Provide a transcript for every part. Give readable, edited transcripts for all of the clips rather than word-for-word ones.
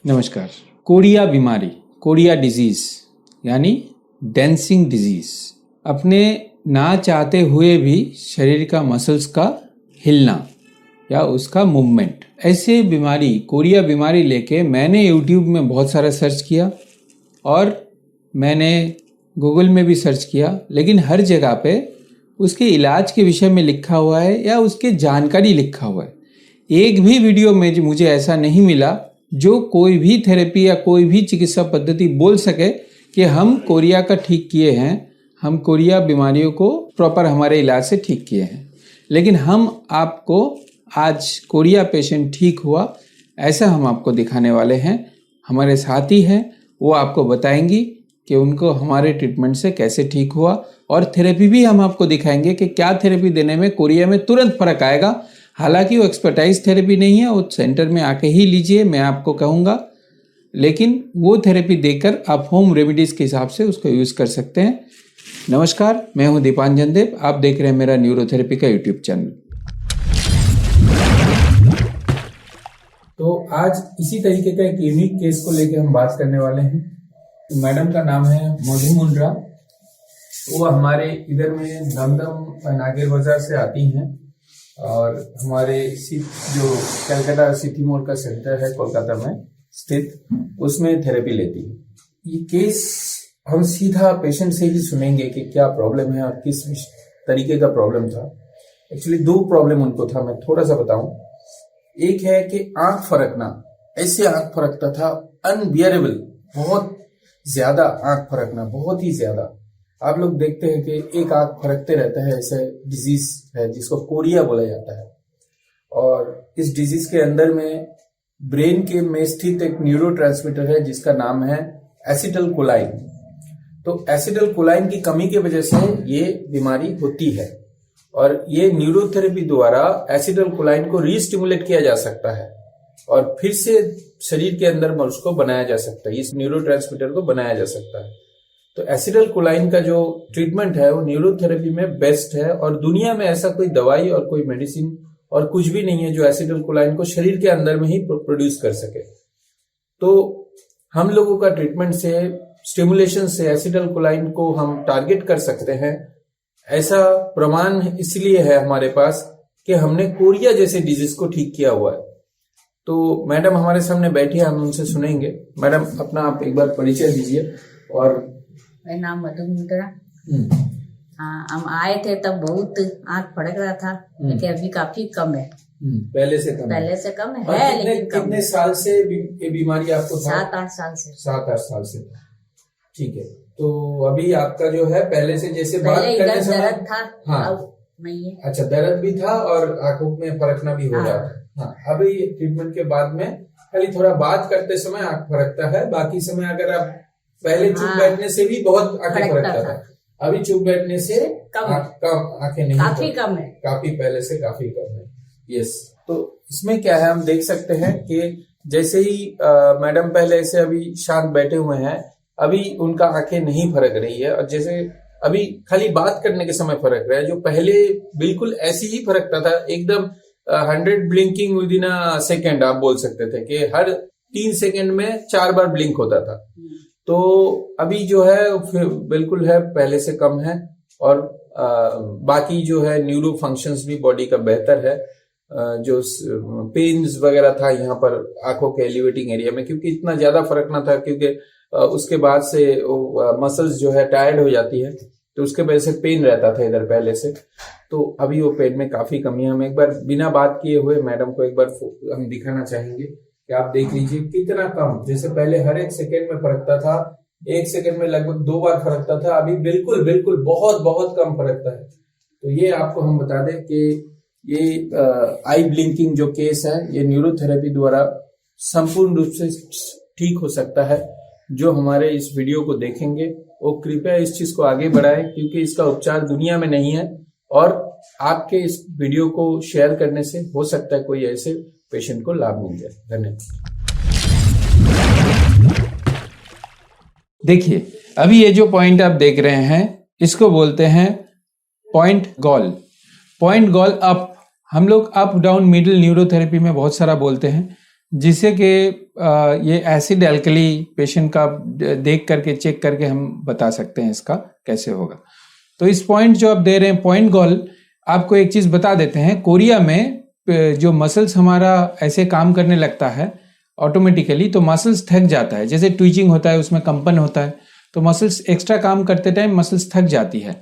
नमस्कार। कोरिया बीमारी, Korea disease यानी डेंसिंग डिजीज, अपने ना चाहते हुए भी शरीर का मसल्स का हिलना या उसका मूवमेंट, ऐसे बीमारी कोरिया बीमारी लेके मैंने यूट्यूब में बहुत सारा सर्च किया और मैंने गूगल में भी सर्च किया, लेकिन हर जगह पे उसके इलाज के विषय में लिखा हुआ है या उसके जानकारी लिखा हुआ है। एक भी वीडियो में मुझे ऐसा नहीं मिला जो कोई भी थेरेपी या कोई भी चिकित्सा पद्धति बोल सके कि हम कोरिया का ठीक किए हैं, हम कोरिया बीमारियों को प्रॉपर हमारे इलाज से ठीक किए हैं। लेकिन हम आपको आज कोरिया पेशेंट ठीक हुआ ऐसा हम आपको दिखाने वाले हैं। हमारे साथी हैं, वो आपको बताएंगी कि उनको हमारे ट्रीटमेंट से कैसे ठीक हुआ, और थेरेपी भी हम आपको दिखाएंगे कि क्या थेरेपी देने में कोरिया में तुरंत फर्क आएगा। हालांकि वो एक्सपर्टाइज थेरेपी नहीं है, वो सेंटर में आके ही लीजिए, मैं आपको कहूँगा, लेकिन वो थेरेपी देकर आप होम रेमेडीज़ के हिसाब से उसको यूज़ कर सकते हैं। नमस्कार, मैं हूँ दीपांजन देव, आप देख रहे हैं मेरा न्यूरोथेरेपी का यूट्यूब चैनल। तो आज इसी तरीके का एक यूनिक केस को लेकर हम बात करने वाले हैं। मैडम का नाम है मधु मुंड्रा। वो हमारे इधर में दमदम नागेर बाजार से आती हैं और हमारे जो कलकत्ता सिटी मॉल का सेंटर है कोलकाता में स्थित, उसमें थेरेपी लेती है। ये केस हम सीधा पेशेंट से ही सुनेंगे कि क्या प्रॉब्लम है और किस तरीके का प्रॉब्लम था। एक्चुअली दो प्रॉब्लम उनको था, मैं थोड़ा सा बताऊं। एक है कि आंख फरकना, ऐसे आंख फरकता था अनबियरेबल, बहुत ज्यादा आंख फरकना, बहुत ही ज्यादा। आप लोग देखते हैं कि एक आंख फरकते रहता है, ऐसे डिजीज है जिसको कोरिया बोला जाता है। और इस डिजीज के अंदर में ब्रेन के में स्थित एक न्यूरोट्रांसमीटर है जिसका नाम है एसिटिलकोलाइन। तो एसिटिलकोलाइन की कमी की वजह से ये बीमारी होती है और ये न्यूरोथेरेपी द्वारा एसिटिलकोलाइन को रीस्टिमुलेट किया जा सकता है और फिर से शरीर के अंदर उसको बनाया जा सकता है, इस न्यूरोट्रांसमीटर को बनाया जा सकता है। तो एसिटिलकोलाइन का जो ट्रीटमेंट है वो न्यूरोथेरेपी में बेस्ट है और दुनिया में ऐसा कोई दवाई और कोई मेडिसिन और कुछ भी नहीं है जो एसिटिलकोलाइन को शरीर के अंदर में ही प्रोड्यूस कर सके। तो हम लोगों का ट्रीटमेंट से, स्टिमुलेशन से एसिटिलकोलाइन को हम टारगेट कर सकते हैं। ऐसा प्रमाण इसलिए है हमारे पास कि हमने कोरिया जैसे डिजीज को ठीक किया हुआ है। तो मैडम हमारे सामने बैठी है, हम उनसे सुनेंगे। मैडम अपना आप एक बार परिचय दीजिए। और मेरा नाम मधु मुंड्रा। हाँ, हम आए थे तब बहुत आंख फड़क रहा था, लेकिन अभी काफी कम है। पहले से कम है लेकिन कितने साल से ये बीमारी आपको? 7-8 साल से। 7-8 साल से, ठीक है। तो अभी आपका जो है पहले से जैसे बात करने से दर्द था, हाँ, अब नहीं है। अच्छा, दर्द भी था और आंखों में फरकना भी हो रहा था। हाँ, अभी ट्रीटमेंट के बाद में खाली थोड़ा बात करते समय आंख फरकता है, बाकी समय अगर आप पहले चुप बैठने से भी बहुत आंखें फरकता था, अभी चुप बैठने से कम आंखें नहीं, काफी कम है, काफी पहले से काफी कम है। यस। तो इसमें क्या है, हम देख सकते हैं कि जैसे ही मैडम पहले से अभी शांत बैठे हुए हैं, अभी उनका आंखें नहीं फरक रही है और जैसे अभी खाली बात करने के समय फरक रहा है, जो पहले बिल्कुल ऐसी ही फरकता था, एकदम 100 blinking with in a second आप बोल सकते थे कि हर 3 सेकेंड में 4 बार ब्लिंक होता था। तो अभी जो है बिल्कुल है, पहले से कम है और बाकी जो है न्यूरो फंक्शंस भी बॉडी का बेहतर है। जो पेन्स वगैरह था यहाँ पर आंखों के एलिवेटिंग एरिया में, क्योंकि इतना ज्यादा फर्क ना था, क्योंकि उसके बाद से मसल्स जो है टायर्ड हो जाती है, तो उसके वजह से पेन रहता था इधर पहले से। तो अभी वो पेन में काफी कमी है। हम एक बार बिना बात किए हुए मैडम को एक बार हम दिखाना चाहेंगे कि आप देख लीजिए कितना कम। जैसे पहले हर 1 सेकेंड में फरकता था, 1 सेकेंड में लगभग 2 बार फरकता था, अभी बिल्कुल बिल्कुल बहुत बहुत कम फरकता है। तो ये आपको हम बता दें कि ये आई ब्लिंकिंग जो केस है, ये न्यूरोथेरेपी द्वारा संपूर्ण रूप से ठीक हो सकता है। जो हमारे इस वीडियो को देखेंगे वो कृपया इस चीज को आगे बढ़ाएं, क्योंकि इसका उपचार दुनिया में नहीं है और आपके इस वीडियो को शेयर करने से हो सकता है कोई ऐसे पेशेंट को लाभ मिल जाए। धन्यवाद। देखिए, अभी ये जो पॉइंट आप देख रहे हैं, इसको बोलते हैं point goal. Point goal up, हम लोग अप डाउन मिडिल न्यूरोथेरेपी में बहुत सारा बोलते हैं। जिससे कि ये एसिड एल्कली पेशेंट का देख करके चेक करके हम बता सकते हैं इसका कैसे होगा। तो इस पॉइंट जो आप दे रहे हैं पॉइंट गॉल, आपको एक चीज़ बता देते हैं, कोरिया में जो मसल्स हमारा ऐसे काम करने लगता है ऑटोमेटिकली, तो मसल्स थक जाता है, जैसे ट्विचिंग होता है उसमें कंपन होता है, तो मसल्स एक्स्ट्रा काम करते टाइम मसल्स थक जाती है।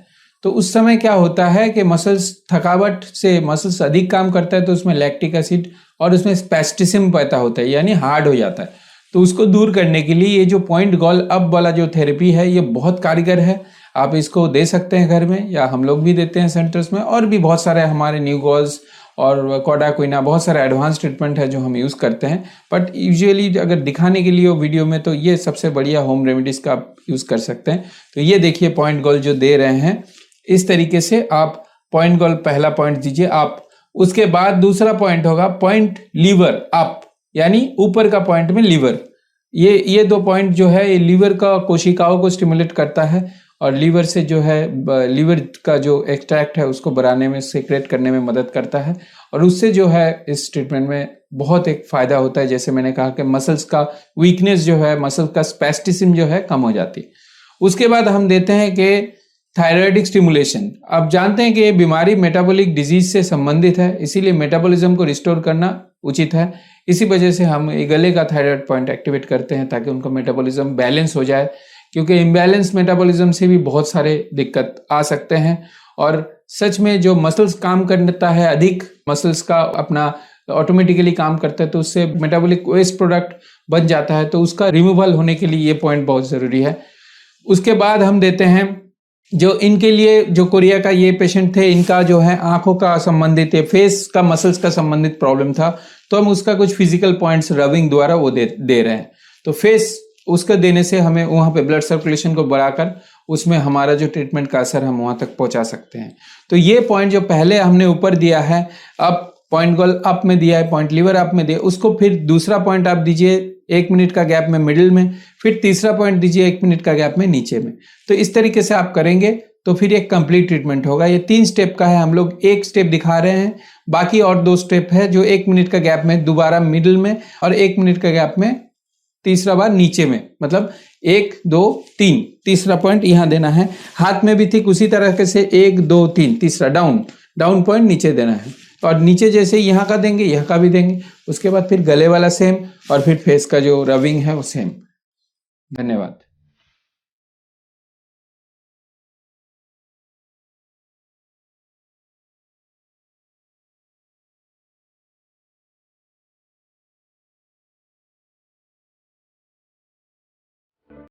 तो उस समय क्या होता है कि मसल्स थकावट से मसल्स अधिक काम करता है तो उसमें लैक्टिक एसिड और उसमें स्पैस्टिसिज्म पैदा होता है, यानी हार्ड हो जाता है। तो उसको दूर करने के लिए ये जो पॉइंट गॉल अप वाला जो थेरेपी है ये बहुत कारगर है। आप इसको दे सकते हैं घर में, या हम लोग भी देते हैं सेंटर्स में, और भी बहुत सारे हमारे न्यू गॉल्स और कोडाक्विना, बहुत सारे एडवांस ट्रीटमेंट है जो हम यूज़ करते हैं। बट यूजुअली अगर दिखाने के लिए हो वीडियो में तो ये सबसे बढ़िया होम रेमेडीज़ का आप यूज़ कर सकते हैं। तो ये देखिए पॉइंट गॉल जो दे रहे हैं, इस तरीके से आप पॉइंट गॉल पहला पॉइंट दीजिए आप। उसके बाद दूसरा पॉइंट होगा पॉइंट लीवर अप, यानी ऊपर का पॉइंट में लीवर। ये दो पॉइंट जो है ये लीवर का कोशिकाओं को स्टिमुलेट करता है और लीवर से जो है लीवर का जो एक्सट्रैक्ट है उसको बढ़ाने में, सेक्रेट करने में मदद करता है, और उससे जो है इस ट्रीटमेंट में बहुत एक फायदा होता है। जैसे मैंने कहा कि मसल्स का वीकनेस जो है, मसल का स्पैस्टिसिज्म जो है कम हो जाती है। उसके बाद हम देते हैं कि थायराइडिक स्टिमुलेशन। आप जानते हैं कि ये बीमारी मेटाबॉलिक डिजीज से संबंधित है, इसीलिए मेटाबॉलिज्म को रिस्टोर करना उचित है। इसी वजह से हम गले का थायराइड पॉइंट एक्टिवेट करते हैं ताकि उनका मेटाबॉलिज्म बैलेंस हो जाए, क्योंकि इम्बैलेंस मेटाबॉलिज्म से भी बहुत सारे दिक्कत आ सकते हैं। और सच में जो मसल्स काम करता है, अधिक मसल्स का अपना ऑटोमेटिकली काम करता है, तो उससे मेटाबॉलिक वेस्ट प्रोडक्ट बन जाता है, तो उसका रिमूवल होने के लिए ये पॉइंट बहुत ज़रूरी है। उसके बाद हम देते हैं जो इनके लिए, जो कोरिया का ये पेशेंट थे, इनका जो है आंखों का संबंधित है, फेस का मसल्स का संबंधित प्रॉब्लम था, तो हम उसका कुछ फिजिकल पॉइंट्स रबिंग द्वारा वो दे रहे हैं। तो फेस उसका देने से हमें वहाँ पे ब्लड सर्कुलेशन को बढ़ाकर उसमें हमारा जो ट्रीटमेंट का असर हम वहाँ तक पहुँचा सकते हैं। तो ये पॉइंट जो पहले हमने ऊपर दिया है, अब पॉइंट गोल अप में दिया है, पॉइंट लीवर अप में दिया, उसको फिर दूसरा पॉइंट आप दीजिए 1 मिनट का गैप में मिडिल में, फिर तीसरा पॉइंट दीजिए 1 मिनट का गैप में नीचे में। तो इस तरीके से आप करेंगे तो फिर एक कंप्लीट ट्रीटमेंट होगा। ये 3 स्टेप का है, हम लोग 1 स्टेप दिखा रहे हैं, बाकी और 2 स्टेप है जो 1 मिनट का गैप में दोबारा मिडिल में और 1 मिनट का गैप में तीसरा बार नीचे में, मतलब 1 2 3 तीसरा पॉइंट यहाँ देना है। हाथ में भी ठीक उसी तरह से 1 2 3 तीसरा डाउन पॉइंट नीचे देना है, और नीचे जैसे यहाँ का देंगे यहाँ का भी देंगे। उसके बाद फिर गले वाला सेम, और फिर फेस का जो रबिंग है वो सेम। धन्यवाद।